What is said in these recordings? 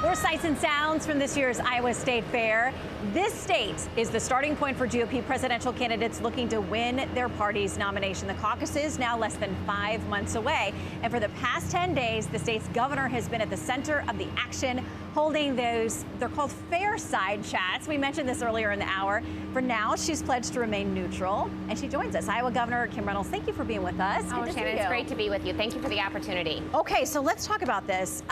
More sights and sounds from this year's Iowa State Fair. This state is the starting point for GOP presidential candidates looking to win their party's nomination. The caucus is now less than 5 months away. And for the past 10 days, the state's governor has been at the center of the action, holding those, they're called fair-side chats. We mentioned this earlier in the hour. For now, she's pledged to remain neutral. And she joins us. Iowa Governor Kim Reynolds, thank you for being with us. Oh, Shannon, it's great to be with you. Thank you for the opportunity. Okay, so let's talk about this.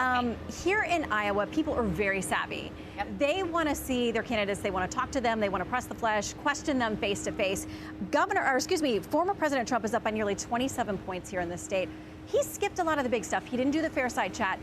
Here in Iowa, people are very savvy. Yep. They want to see their candidates. They want to talk to them. They want to press the flesh, question them face to face. Former President Trump is up by nearly 27 points here in the state. He skipped a lot of the big stuff. He didn't do the fair side chat.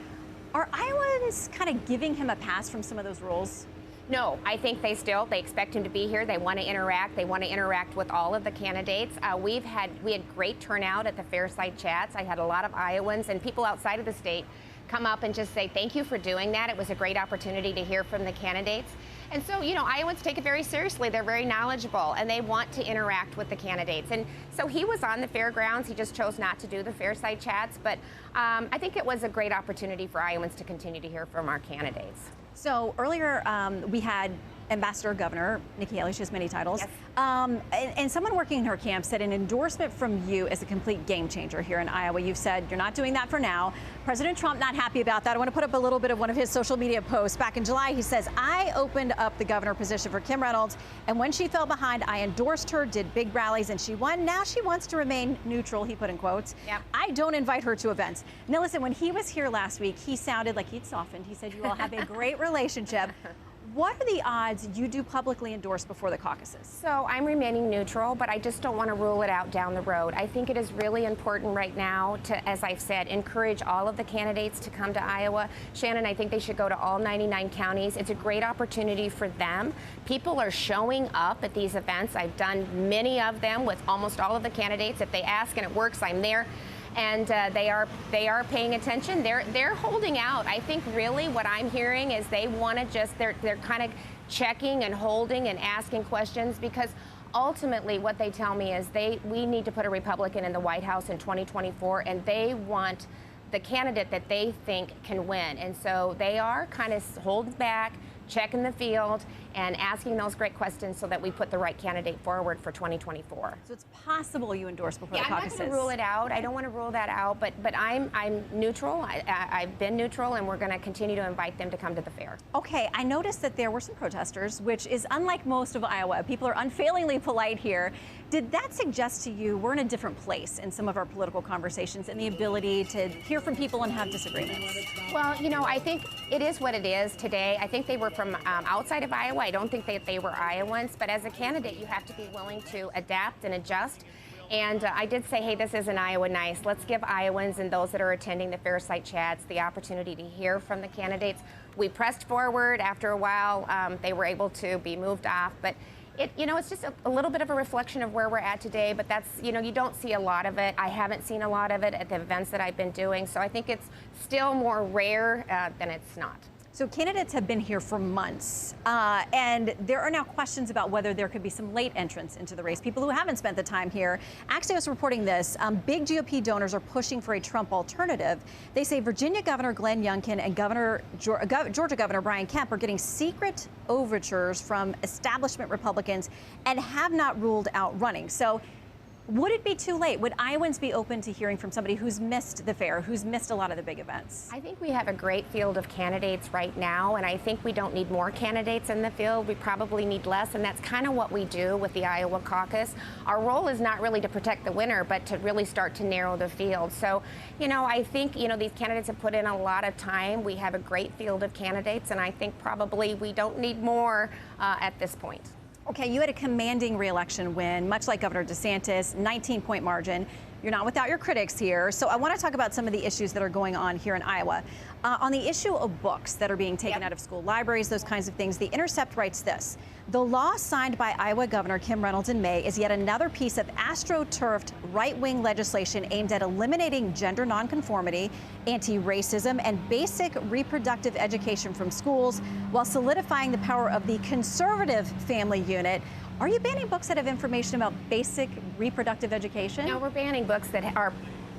Are Iowans kind of giving him a pass from some of those rules? No, I think they expect him to be here. They want to interact. They want to interact with all of the candidates. We had great turnout at the Fairside Chats. I had a lot of Iowans and people outside of the state come up and just say thank you for doing that. It was a great opportunity to hear from the candidates. And so, you know, Iowans take it very seriously. They're very knowledgeable and they want to interact with the candidates. And so he was on the fairgrounds. He just chose not to do the Fairside Chats. But I think it was a great opportunity for Iowans to continue to hear from our candidates. So earlier we had Ambassador Governor Nikki Haley. She has many titles. Yes. And someone working in her camp said an endorsement from you is a complete game changer here in Iowa. You've said you're not doing that for now. President Trump not happy about that. I want to put up a little bit of one of his social media posts. Back in July, he says, I opened up the governor position for Kim Reynolds, and when she fell behind, I endorsed her, did big rallies, and she won. Now she wants to remain neutral, he put in quotes. Yep. I don't invite her to events. Now listen, when he was here last week, he sounded like he'd softened. He said you all have a great relationship. What are the odds you do publicly endorse before the caucuses? So I'm remaining neutral, but I just don't want to rule it out down the road. I think it is really important right now to, as I've said, encourage all of the candidates to come to Iowa. Shannon, I think they should go to all 99 counties. It's a great opportunity for them. People are showing up at these events. I've done many of them with almost all of the candidates. If they ask and it works, I'm there. And they are paying attention. They're holding out. I think really what I'm hearing is they want to just they're kind of checking and holding and asking questions, because ultimately what they tell me is we need to put a Republican in the White House in 2024, and they want the candidate that they think can win. And so they are kind of holding back, checking the field, and asking those great questions so that we put the right candidate forward for 2024. So it's possible you endorse before the caucuses. I'm not going to rule it out. I don't want to rule that out, but I'm neutral. I've been neutral, and we're going to continue to invite them to come to the fair. Okay, I noticed that there were some protesters, which is unlike most of Iowa. People are unfailingly polite here. Did that suggest to you we're in a different place in some of our political conversations and the ability to hear from people and have disagreements? Well, you know, I think it is what it is today. I think they were from outside of Iowa. I don't think that they were Iowans, but as a candidate, you have to be willing to adapt and adjust. And I did say, hey, this isn't Iowa nice. Let's give Iowans and those that are attending the Fairside Chats the opportunity to hear from the candidates. We pressed forward. After a while, they were able to be moved off. But it's just a little bit of a reflection of where we're at today, but that's, you don't see a lot of it. I haven't seen a lot of it at the events that I've been doing, so I think it's still more rare than it's not. So candidates have been here for months, and there are now questions about whether there could be some late entrants into the race, people who haven't spent the time here. Axios reporting this. Big GOP donors are pushing for a Trump alternative. They say Virginia Governor Glenn Youngkin and Georgia Governor Brian Kemp are getting secret overtures from establishment Republicans and have not ruled out running. So would it be too late? Would Iowans be open to hearing from somebody who's missed the fair, who's missed a lot of the big events? I think we have a great field of candidates right now, and I think we don't need more candidates in the field. We probably need less, and that's kind of what we do with the Iowa caucus. Our role is not really to protect the winner, but to really start to narrow the field. So, I think, these candidates have put in a lot of time. We have a great field of candidates, and I think probably we don't need more at this point. Okay, you had a commanding re-election win, much like Governor DeSantis, 19-point margin. You're not without your critics here. So I want to talk about some of the issues that are going on here in Iowa. On the issue of books that are being taken out of school libraries, those kinds of things, The Intercept writes this. The law signed by Iowa Governor Kim Reynolds in May is yet another piece of astroturfed right-wing legislation aimed at eliminating gender nonconformity, anti-racism, and basic reproductive education from schools while solidifying the power of the conservative family unit. Are you banning books that have information about basic reproductive education? No, we're banning books that are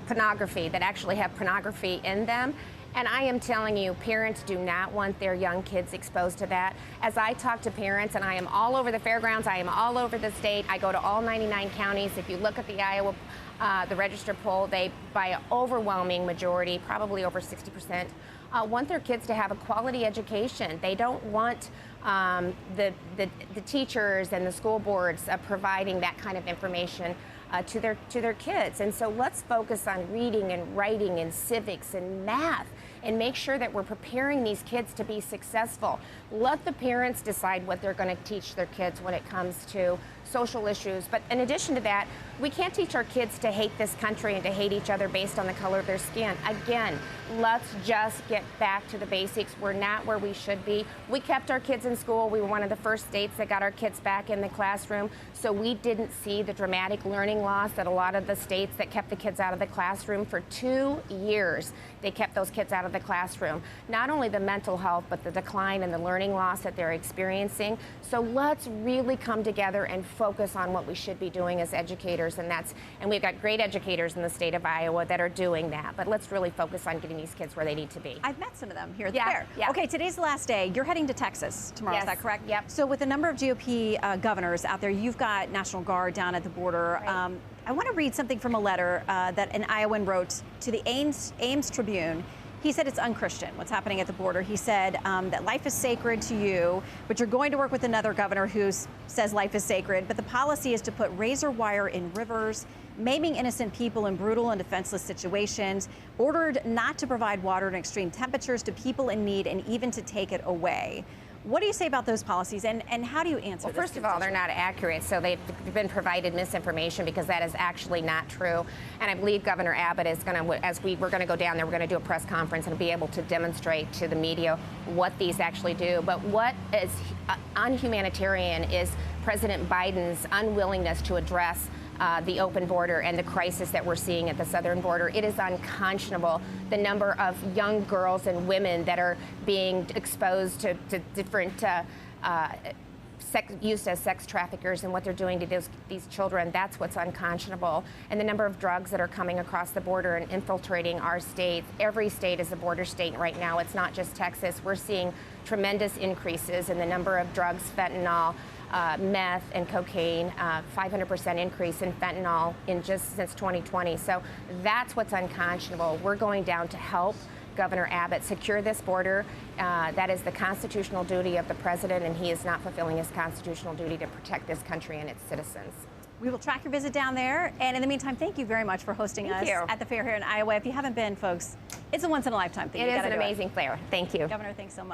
pornography, that actually have pornography in them. And I am telling you, parents do not want their young kids exposed to that. As I talk to parents, and I am all over the fairgrounds, I am all over the state, I go to all 99 counties. If you look at the Iowa, the register poll, they, by an overwhelming majority, probably over 60%, want their kids to have a quality education. They don't want the teachers and the school boards providing that kind of information to their kids. And so let's focus on reading and writing and civics and math and make sure that we're preparing these kids to be successful. Let the parents decide what they're going to teach their kids when it comes to social issues. But in addition to that, we can't teach our kids to hate this country and to hate each other based on the color of their skin. Again, let's just get back to the basics. We're not where we should be. We kept our kids in school. We were one of the first states that got our kids back in the classroom. So we didn't see the dramatic learning loss that a lot of the states that kept the kids out of the classroom for 2 years. They kept those kids out of the classroom. Not only the mental health, but the decline and the learning loss that they're experiencing. So let's really come together and focus on what we should be doing as educators, and we've got great educators in the state of Iowa that are doing that. But let's really focus on getting these kids where they need to be. I've met some of them here at the Yeah, fair. yeah. Okay, today's the last day. You're heading to Texas tomorrow, Yes, is that correct? yep. So with a number of GOP governors out there, you've got National Guard down at the border. Right. I want to read something from a letter that an Iowan wrote to the Ames Tribune. He said it's unchristian what's happening at the border. He said that life is sacred to you, but you're going to work with another governor who says life is sacred. But the policy is to put razor wire in rivers, maiming innocent people in brutal and defenseless situations, ordered not to provide water in extreme temperatures to people in need, and even to take it away. What do you say about those policies, and how do you answer this? Well, first of all, they're not accurate, so they've been provided misinformation because that is actually not true. And I believe Governor Abbott is going to, we're going to go down there, we're going to do a press conference and be able to demonstrate to the media what these actually do. But what is unhumanitarian is President Biden's unwillingness to address the open border and the crisis that we're seeing at the southern border. It is unconscionable, the number of young girls and women that are being exposed to different used as sex traffickers and what they're doing to these children. That's what's unconscionable. And the number of drugs that are coming across the border and infiltrating our state. Every state is a border state right now. It's not just Texas. We're seeing tremendous increases in the number of drugs, fentanyl, meth and cocaine, 500% increase in fentanyl in just since 2020. So that's what's unconscionable. We're going down to help Governor Abbott secure this border. That is the constitutional duty of the president, and he is not fulfilling his constitutional duty to protect this country and its citizens. We will track your visit down there. And in the meantime, thank you very much for hosting us at the fair here in Iowa. If you haven't been, folks, it's a once-in-a-lifetime thing. It is an amazing fair. Thank you. Governor, thanks so much.